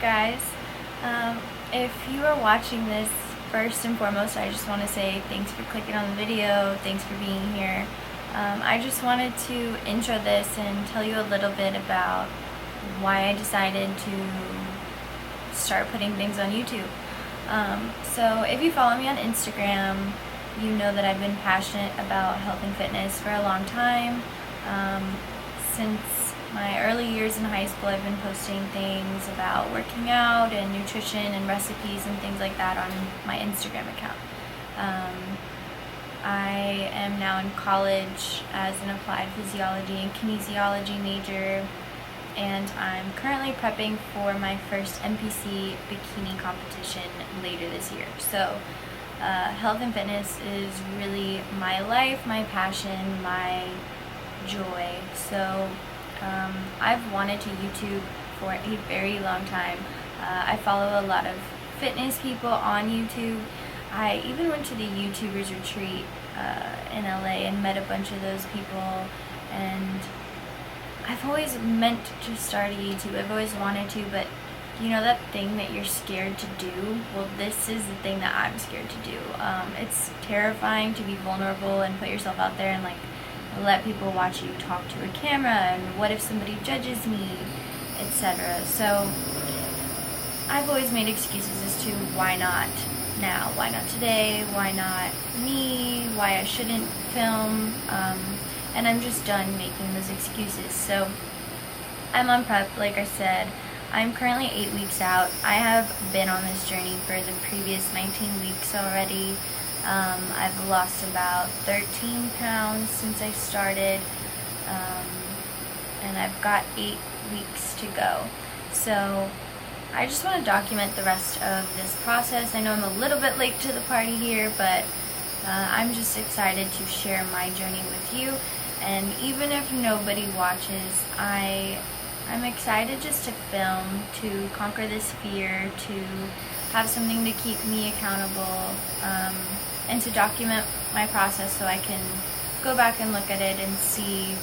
guys. If you are watching this, first and foremost, I just want to say thanks for clicking on the video, thanks for being here. I just wanted to intro this and tell you a little bit about why I decided to start putting things on YouTube. So if you follow me on Instagram, you know that I've been passionate about health and fitness for a long time. Since my early years in high school, I've been posting things about working out and nutrition and recipes and things like that on my Instagram account. I am now in college as an applied physiology and kinesiology major, and I'm currently prepping for my first NPC bikini competition later this year. So health and fitness is really my life, my passion, my joy. So I've wanted to YouTube for a very long time. I follow a lot of fitness people on YouTube. I even went to the YouTubers retreat in LA and met a bunch of those people, and I've always meant to start a YouTube. I've always wanted to, but you know that thing that you're scared to do? Well, this is the thing that I'm scared to do. It's terrifying to be vulnerable and put yourself out there and let people watch you talk to a camera, and what if somebody judges me, etc. So I've always made excuses as to why not now, why not today, why not me, why I shouldn't film, and I'm just done making those excuses. So I'm on prep, like I said. I'm currently 8 weeks out. I have been on this journey for the previous 19 weeks already. I've lost about 13 pounds since I started, and I've got 8 weeks to go. So I just want to document the rest of this process. I know I'm a little bit late to the party here, but I'm just excited to share my journey with you. And even if nobody watches, I'm excited just to film, to conquer this fear, to have something to keep me accountable, and to document my process so I can go back and look at it and see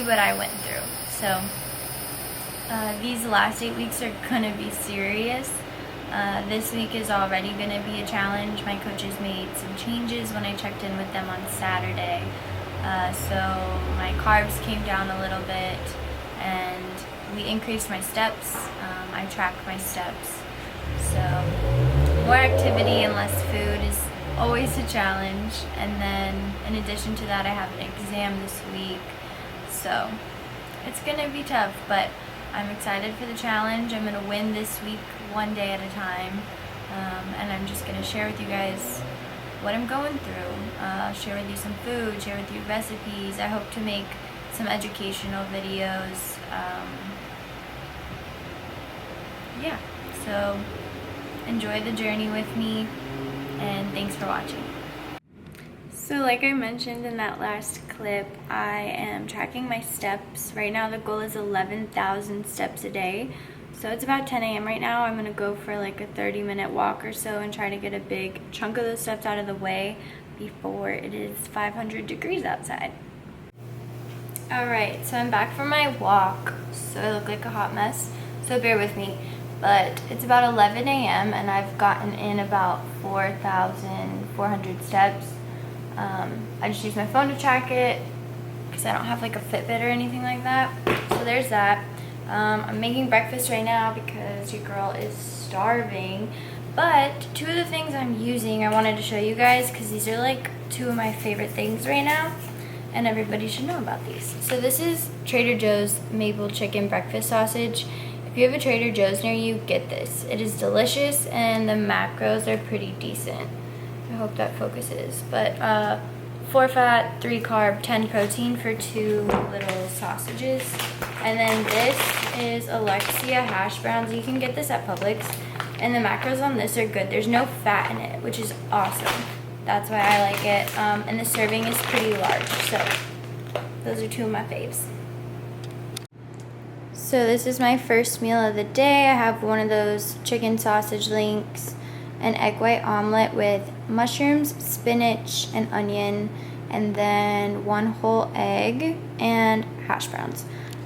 what I went through. So these last 8 weeks are gonna be serious. This week is already gonna be a challenge. My coaches made some changes when I checked in with them on Saturday. So my carbs came down a little bit, and we increased my steps. I track my steps. So more activity and less food is always a challenge. And then in addition to that, I have an exam this week. So it's gonna be tough, but I'm excited for the challenge. I'm gonna win this week one day at a time. And I'm just gonna share with you guys what I'm going through. Share with you some food, share with you recipes. I hope to make some educational videos. Yeah, so enjoy the journey with me, and thanks for watching. So like I mentioned in that last clip, I am tracking my steps. Right now the goal is 11,000 steps a day. So it's about 10 a.m. right now. I'm gonna go for like a 30-minute walk or so and try to get a big chunk of those steps out of the way before it is 500 degrees outside. Alright, so I'm back from my walk. So I look like a hot mess, so bear with me. But it's about 11 a.m. and I've gotten in about 4,400 steps. I just use my phone to track it because I don't have like a Fitbit or anything like that. So there's that. I'm making breakfast right now because your girl is starving. But two of the things I'm using I wanted to show you guys because these are like two of my favorite things right now, and everybody should know about these. So this is Trader Joe's maple chicken breakfast sausage. If you have a Trader Joe's near you, get this. It is delicious and the macros are pretty decent. I hope that focuses. But 4 fat, 3 carb, 10 protein for 2 little sausages. And then this is Alexia hash browns. You can get this at Publix. And the macros on this are good. There's no fat in it, which is awesome. That's why I like it. And the serving is pretty large. So those are two of my faves. So this is my first meal of the day. I have one of those chicken sausage links, an egg white omelet with mushrooms, spinach, and onion, and then 1 whole egg and hash browns.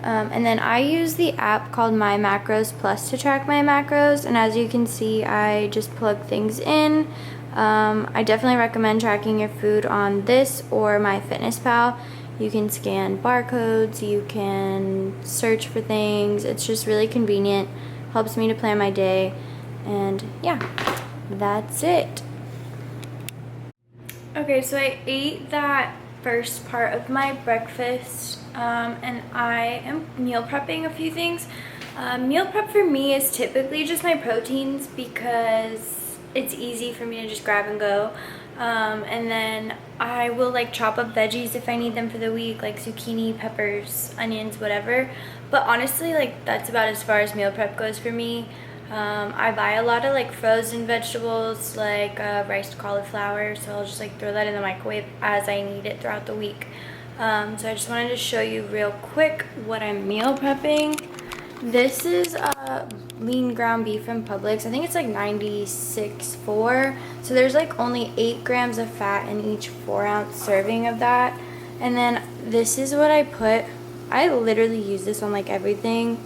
And then I use the app called My Macros Plus to track my macros, and as you can see, I just plug things in. I definitely recommend tracking your food on this or MyFitnessPal. You can scan barcodes, you can search for things. It's just really convenient, helps me to plan my day, and yeah, that's it. Okay, so I ate that first part of my breakfast, and I am meal prepping a few things. Meal prep for me is typically just my proteins because it's easy for me to just grab and go. And then I will like chop up veggies if I need them for the week, like zucchini, peppers, onions, whatever. But honestly, like that's about as far as meal prep goes for me. I buy a lot of like frozen vegetables, like riced cauliflower, so I'll just like throw that in the microwave as I need it throughout the week. So I just wanted to show you real quick what I'm meal prepping. This is lean ground beef from Publix. I think it's like 96.4. So there's like only 8 grams of fat in each 4-ounce serving of that. And then this is what I put. I literally use this on like everything.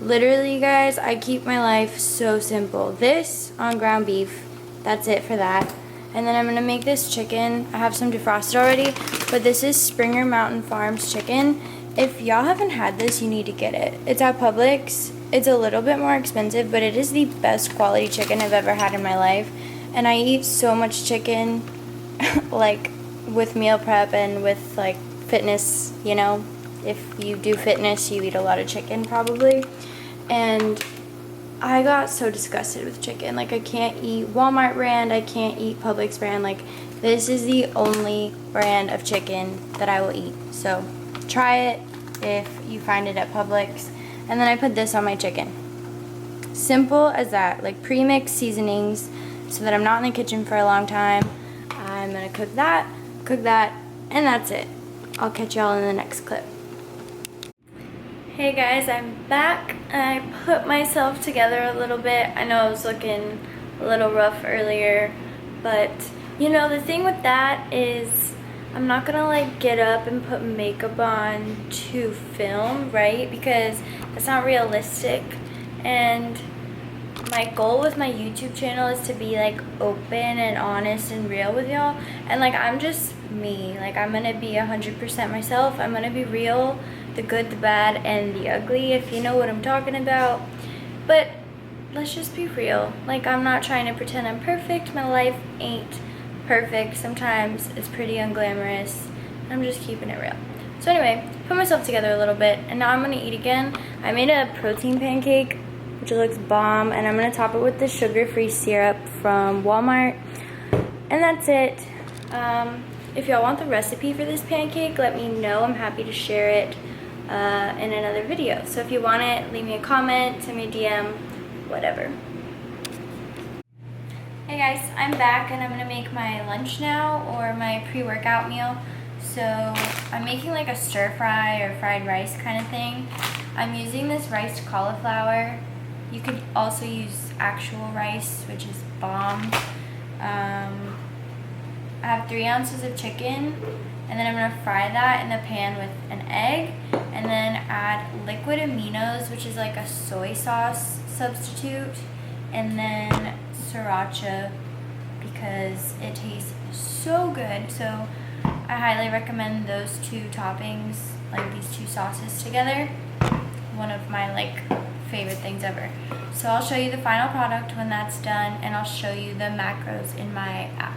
Literally, guys, I keep my life so simple. This on ground beef, that's it for that. And then I'm gonna make this chicken. I have some defrosted already, but this is Springer Mountain Farms chicken. If y'all haven't had this, you need to get it. It's at Publix. It's a little bit more expensive, but it is the best quality chicken I've ever had in my life. And I eat so much chicken, like with meal prep and with like fitness, you know. If you do fitness, you eat a lot of chicken probably. And I got so disgusted with chicken. Like I can't eat Walmart brand, I can't eat Publix brand. Like this is the only brand of chicken that I will eat. So try it if you find it at Publix. And then I put this on my chicken. Simple as that, like pre-mixed seasonings so that I'm not in the kitchen for a long time. I'm gonna cook that, and that's it. I'll catch y'all in the next clip. Hey guys, I'm back. I put myself together a little bit. I know I was looking a little rough earlier, but you know, the thing with that is I'm not gonna like get up and put makeup on to film, right? Because that's not realistic. And my goal with my YouTube channel is to be like open and honest and real with y'all. And like I'm just me. Like I'm gonna be 100% myself. I'm gonna be real, the good, the bad, and the ugly, if you know what I'm talking about. But let's just be real. Like I'm not trying to pretend I'm perfect. My life ain't perfect. Sometimes it's pretty unglamorous. I'm just keeping it real. So anyway, put myself together a little bit, and now I'm gonna eat again. I made a protein pancake, which looks bomb, and I'm gonna top it with the sugar-free syrup from Walmart, and that's it. If y'all want the recipe for this pancake, let me know. I'm happy to share it in another video. So if you want it, leave me a comment, send me a DM, whatever. Hey guys, I'm back and I'm gonna make my lunch now, or my pre-workout meal. So I'm making like a stir fry or fried rice kind of thing. I'm using this riced cauliflower. You could also use actual rice, which is bomb. I have 3 ounces of chicken, and then I'm gonna fry that in the pan with an egg, and then add liquid aminos, which is like a soy sauce substitute, and then sriracha because it tastes so good. So I highly recommend those 2 toppings, like these 2 sauces together. One of my like favorite things ever. So I'll show you the final product when that's done, and I'll show you the macros in my app.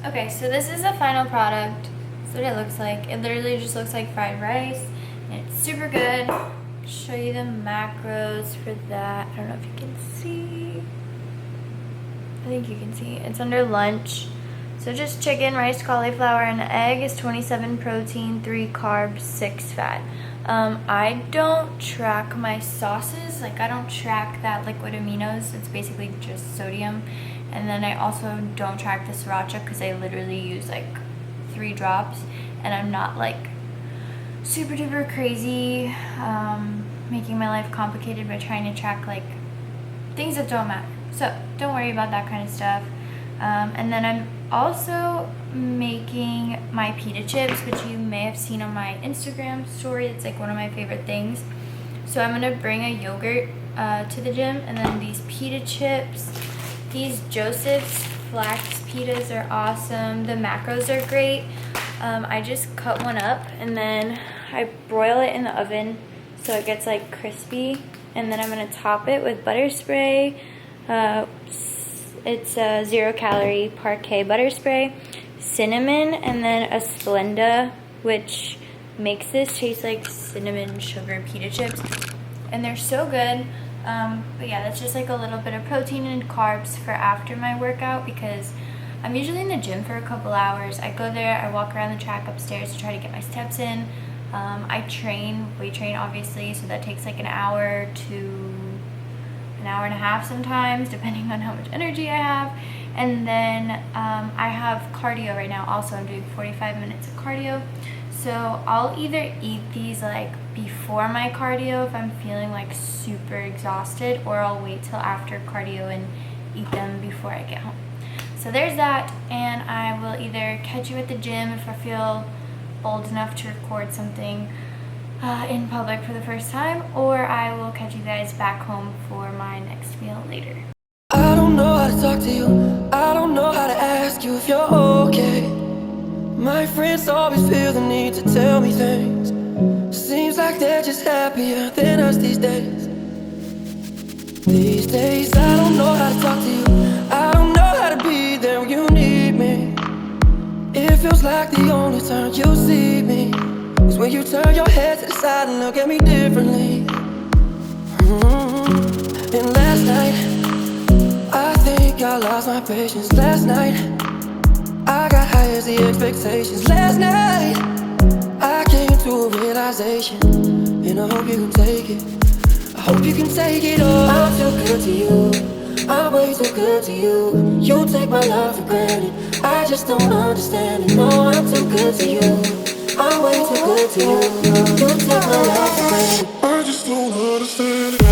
Okay, so this is the final product. That's what it looks like. It literally just looks like fried rice, and it's super good. I'll show you the macros for that. I don't know if you can see. I think you can see. It's under lunch. So just chicken, rice, cauliflower, and an egg is 27 protein, 3 carbs, 6 fat. I don't track my sauces. Like I don't track that liquid aminos. It's basically just sodium. And then I also don't track the sriracha because I literally use like 3 drops. And I'm not like super duper crazy, making my life complicated by trying to track like things that don't matter. So don't worry about that kind of stuff. And then I'm also making my pita chips, which you may have seen on my Instagram story. It's like one of my favorite things. So I'm gonna bring a yogurt to the gym, and then these pita chips. These Joseph's flax pitas are awesome. The macros are great. I just cut one up and then I broil it in the oven so it gets like crispy, and then I'm gonna top it with butter spray. It's a 0-calorie parquet butter spray, cinnamon, and then a Splenda, which makes this taste like cinnamon sugar pita chips, and they're so good. But yeah, that's just like a little bit of protein and carbs for after my workout, because I'm usually in the gym for a couple hours. I go there, I walk around the track upstairs to try to get my steps in. I weight train obviously, so that takes like an hour to an hour and a half sometimes, depending on how much energy I have. And then I have cardio right now also. I'm doing 45 minutes of cardio. So I'll either eat these like before my cardio if I'm feeling like super exhausted, or I'll wait till after cardio and eat them before I get home. So there's that, and I will either catch you at the gym if I feel bold enough to record something in public for the first time, or I will catch you guys back home for my next meal later. I don't know how to talk to you, I don't know how to ask you if you're okay. My friends always feel the need to tell me things. Seems like they're just happier than us these days. These days I don't know how to talk to you, I don't know how to be there when you need me. It feels like the only time you see me is when you turn your head to the side and look at me differently. And last night, I think I lost my patience. Last night, I got high as the expectations. Last night, I came to a realization, and I hope you can take it. I hope you can take it all. I'm too good to you, I'm way too good to you. You take my love for granted, I just don't understand it. No, I'm too good to you, I'm way too good to you. You take my love for granted, I just don't understand it.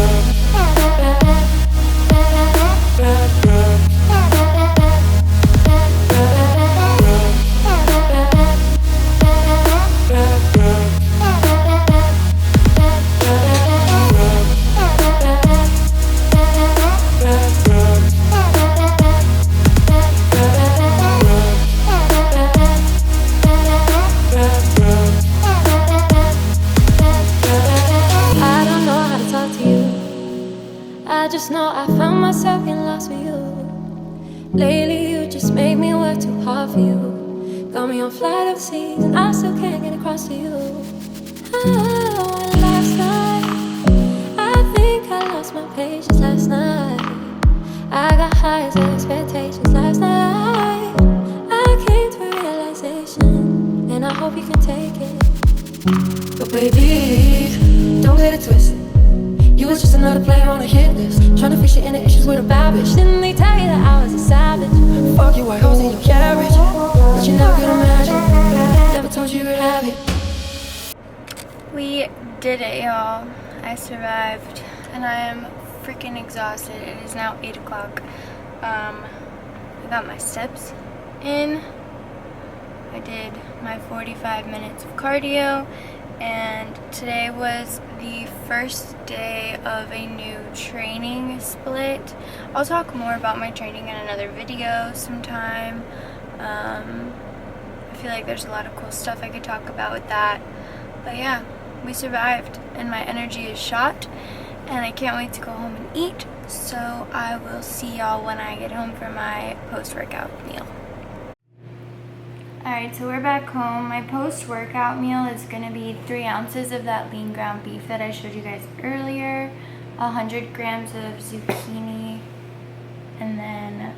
I just know I found myself getting lost with you. Lately you just made me work too hard for you. Got me on flight overseas and I still can't get across to you. Last night, I think I lost my patience last night. I got high as expectations last night. I came to a realization, and I hope you can take it. But baby, don't get it twisted, you was just another player on a hit list, trying to fix your inner issues with a bad bitch. Didn't they tell you that I was a savage? Fuck you, white hoes in your carriage, but you never could imagine. Never told you you could have it. We did it, y'all. I survived, and I am freaking exhausted. It is now 8 o'clock. I got my steps in. I did my 45 minutes of cardio, and today was the first day of a new training split. I'll talk more about my training in another video sometime. I feel like there's a lot of cool stuff I could talk about with that. But yeah, we survived, and my energy is shot, and I can't wait to go home and eat. So I will see y'all when I get home for my post-workout meal. Alright, so we're back home. My post-workout meal is going to be 3 ounces of that lean ground beef that I showed you guys earlier, 100 grams of zucchini, and then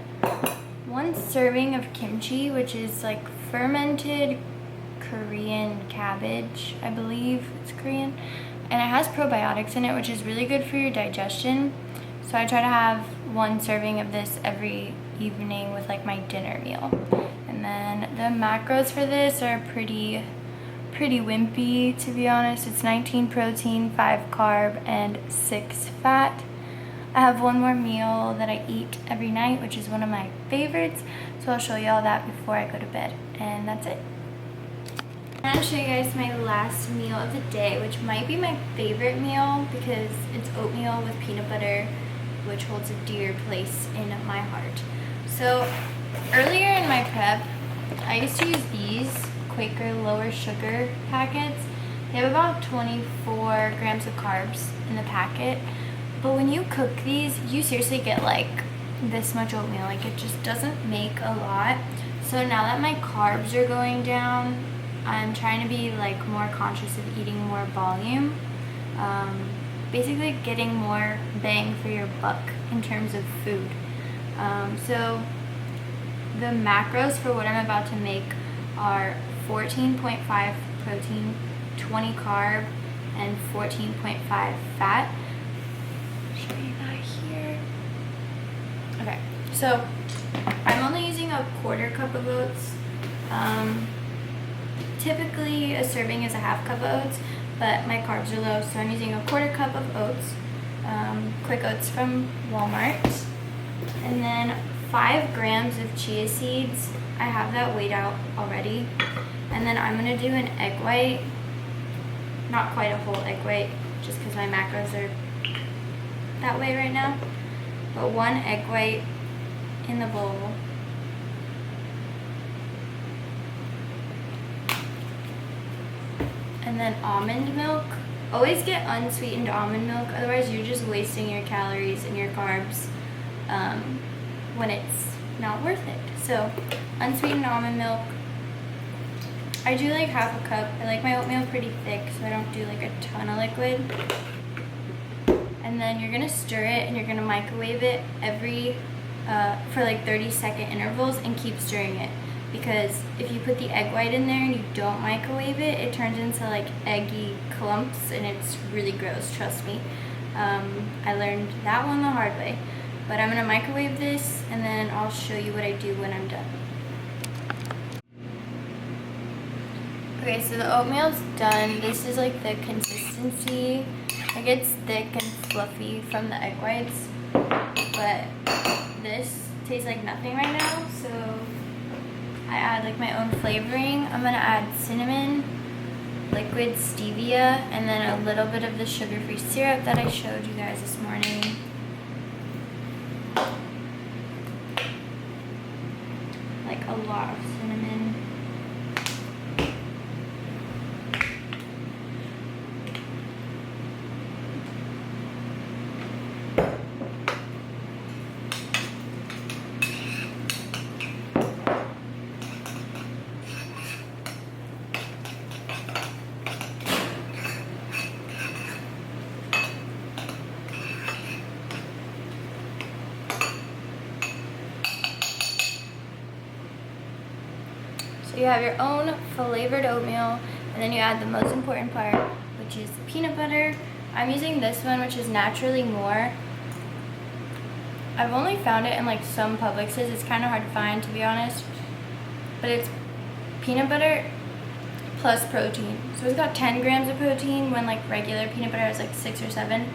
1 serving of kimchi, which is like fermented Korean cabbage. I believe it's Korean. And it has probiotics in it, which is really good for your digestion. So I try to have 1 serving of this every evening with like my dinner meal. And then the macros for this are pretty wimpy, to be honest. It's 19 protein, 5 carb, and 6 fat. I have one more meal that I eat every night, which is one of my favorites. So I'll show you all that before I go to bed. And that's it. I'm going to show you guys my last meal of the day, which might be my favorite meal because it's oatmeal with peanut butter, which holds a dear place in my heart. So earlier in my prep, I used to use these Quaker lower sugar packets. They have about 24 grams of carbs in the packet. But when you cook these, you seriously get like this much oatmeal. Like, it just doesn't make a lot. So now that my carbs are going down, I'm trying to be like more conscious of eating more volume. Basically getting more bang for your buck in terms of food. So the macros for what I'm about to make are 14.5 protein, 20 carb, and 14.5 fat. I'll show you that here. Okay, so I'm only using a quarter cup of oats. Typically a serving is a half cup of oats, but my carbs are low, so I'm using a quarter cup of oats, quick oats from Walmart, and then 5 grams of chia seeds. I have that weighed out already. And then I'm gonna do an egg white, not quite a whole egg white, just because my macros are that way right now, but 1 egg white in the bowl. And then almond milk. Always get unsweetened almond milk, otherwise you're just wasting your calories and your carbs when it's not worth it. So unsweetened almond milk. I do like half a cup. I like my oatmeal pretty thick, so I don't do like a ton of liquid. And then you're gonna stir it and you're gonna microwave it every for like 30-second intervals and keep stirring it. Because if you put the egg white in there and you don't microwave it, it turns into like eggy clumps and it's really gross, trust me. I learned that one the hard way. But I'm gonna microwave this and then I'll show you what I do when I'm done. Okay, so the oatmeal's done. This is like the consistency. It gets thick and fluffy from the egg whites, but this tastes like nothing right now, so I add like my own flavoring. I'm gonna add cinnamon, liquid stevia, and then a little bit of the sugar-free syrup that I showed you guys this morning. Like a lot of cinnamon. So you have your own flavored oatmeal, and then you add the most important part, which is peanut butter. I'm using this one, which is naturally more. I've only found it in like some Publixes. It's kind of hard to find, to be honest. But it's peanut butter plus protein. So it's got 10 grams of protein when like regular peanut butter has like 6 or 7.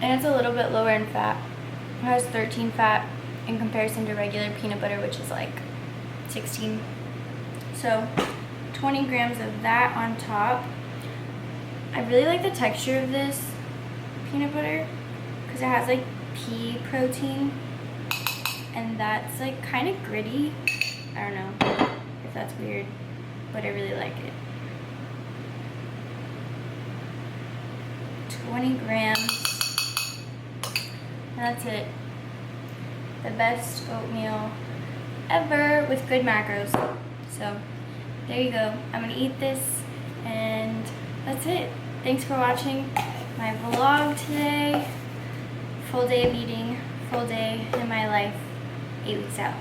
And it's a little bit lower in fat. It has 13 fat in comparison to regular peanut butter, which is like 16. So 20 grams of that on top. I really like the texture of this peanut butter because it has like pea protein, and that's like kind of gritty. I don't know if that's weird, but I really like it. 20 grams, and that's it. The best oatmeal ever with good macros. So there you go. I'm gonna eat this, and that's it. Thanks for watching my vlog today. Full day of eating, full day in my life, 8 weeks out.